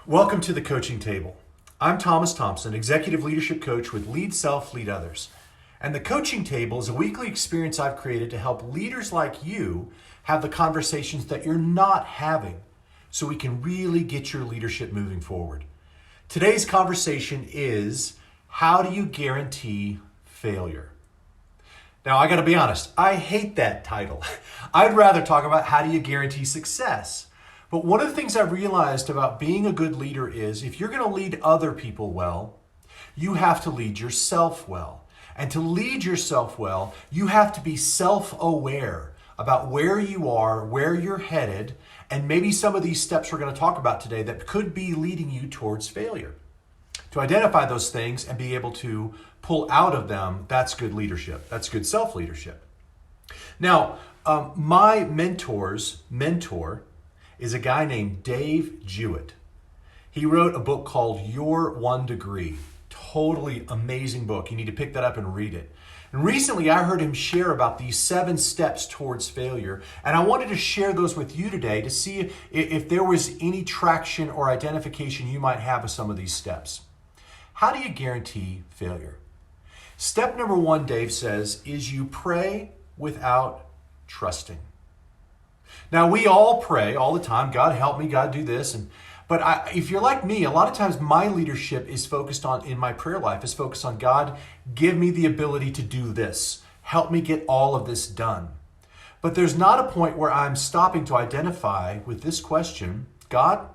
Welcome to the Coaching Table. I'm Thomas Thompson, Executive Leadership Coach with Lead Self, Lead Others. And the Coaching Table is a weekly experience I've created to help leaders like you have the conversations that you're not having so we can really get your leadership moving forward. Today's conversation is, how do you guarantee failure? Now, I got to be honest, I hate that title. I'd rather talk about how do you guarantee success. But one of the things I've realized about being a good leader is if you're going to lead other people well, you have to lead yourself well. And to lead yourself well, you have to be self-aware about where you are, where you're headed, and maybe some of these steps we're going to talk about today that could be leading you towards failure. To identify those things and be able to pull out of them, that's good leadership. That's good self-leadership. Now, my mentor's mentor is a guy named Dave Jewett. He wrote a book called Your 1 Degree. Totally amazing book. You need to pick that up and read it. And recently I heard him share about these 7 steps towards failure. And I wanted to share those with you today to see if there was any traction or identification you might have with some of these steps. How do you guarantee failure? Step number 1, Dave says, is you pray without trusting. Now, we all pray all the time, God help me, God do this. But if you're like me, a lot of times my leadership is focused on, in my prayer life, is focused on God, give me the ability to do this. Help me get all of this done. But there's not a point where I'm stopping to identify with this question, God,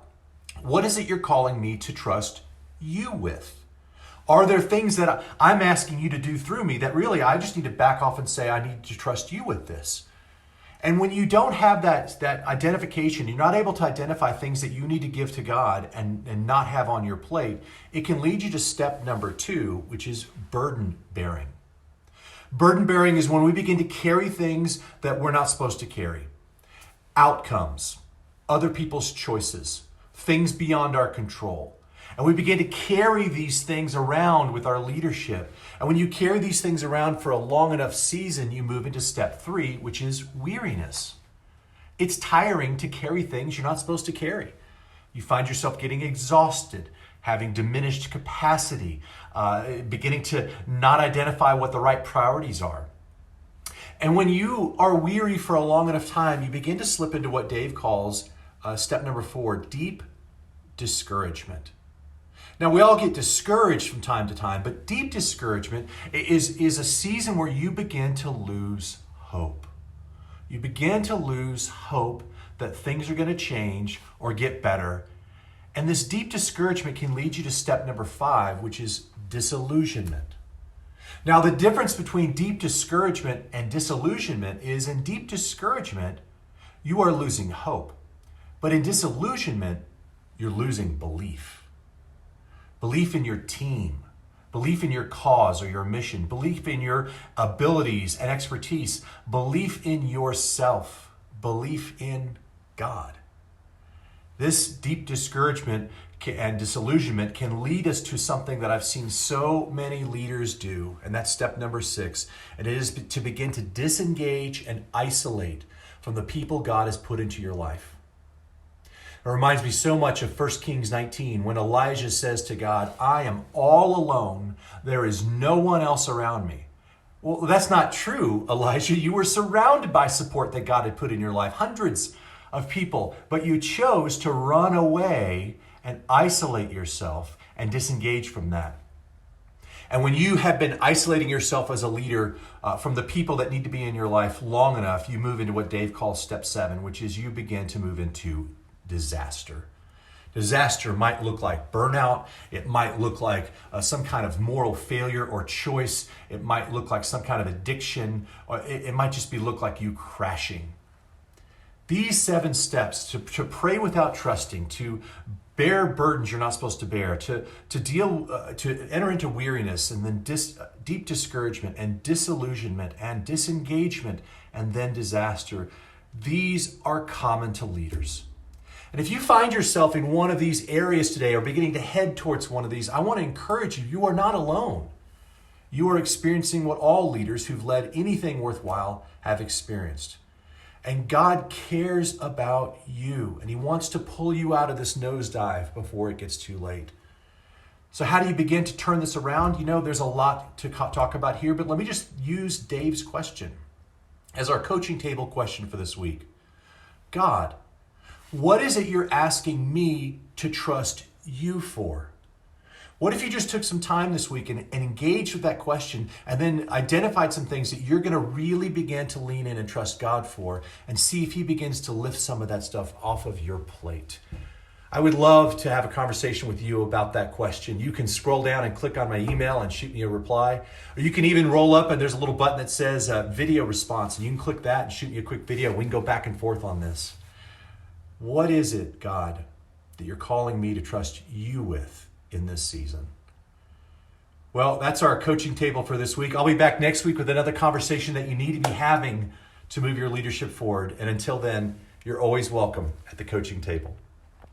what is it you're calling me to trust you with? Are there things that I'm asking you to do through me that really I just need to back off and say, I need to trust you with this? And when you don't have that identification, you're not able to identify things that you need to give to God and not have on your plate, it can lead you to step number 2, which is burden bearing. Burden bearing is when we begin to carry things that we're not supposed to carry. Outcomes, other people's choices, things beyond our control. And we begin to carry these things around with our leadership. And when you carry these things around for a long enough season, you move into step 3, which is weariness. It's tiring to carry things you're not supposed to carry. You find yourself getting exhausted, having diminished capacity, beginning to not identify what the right priorities are. And when you are weary for a long enough time, you begin to slip into what Dave calls step number 4, deep discouragement. Now, we all get discouraged from time to time, but deep discouragement is a season where you begin to lose hope. You begin to lose hope that things are going to change or get better. And this deep discouragement can lead you to step number 5, which is disillusionment. Now, the difference between deep discouragement and disillusionment is in deep discouragement, you are losing hope. But in disillusionment, you're losing belief. Belief in your team, belief in your cause or your mission, belief in your abilities and expertise, belief in yourself, belief in God. This deep discouragement and disillusionment can lead us to something that I've seen so many leaders do, and that's step number 6, and it is to begin to disengage and isolate from the people God has put into your life. It reminds me so much of 1 Kings 19 when Elijah says to God, I am all alone. There is no one else around me. Well, that's not true, Elijah. You were surrounded by support that God had put in your life, hundreds of people, but you chose to run away and isolate yourself and disengage from that. And when you have been isolating yourself as a leader from the people that need to be in your life long enough, you move into what Dave calls step 7, which is you begin to move into disaster. Disaster might look like burnout. It might look like some kind of moral failure or choice. It might look like some kind of addiction. Or it might just look like you crashing. These 7 steps to pray without trusting, to bear burdens you're not supposed to bear, to enter into weariness and then deep discouragement and disillusionment and disengagement and then disaster. These are common to leaders. And if you find yourself in one of these areas today or beginning to head towards one of these, I want to encourage you, you are not alone. You are experiencing what all leaders who've led anything worthwhile have experienced. And God cares about you, and he wants to pull you out of this nosedive before it gets too late. So how do you begin to turn this around? You know, there's a lot to talk about here, but let me just use Dave's question as our coaching table question for this week. God, what is it you're asking me to trust you for? What if you just took some time this week and engaged with that question and then identified some things that you're going to really begin to lean in and trust God for and see if he begins to lift some of that stuff off of your plate? I would love to have a conversation with you about that question. You can scroll down and click on my email and shoot me a reply. Or you can even roll up and there's a little button that says video response, and you can click that and shoot me a quick video. We can go back and forth on this. What is it, God, that you're calling me to trust you with in this season? Well, that's our coaching table for this week. I'll be back next week with another conversation that you need to be having to move your leadership forward. And until then, you're always welcome at the coaching table.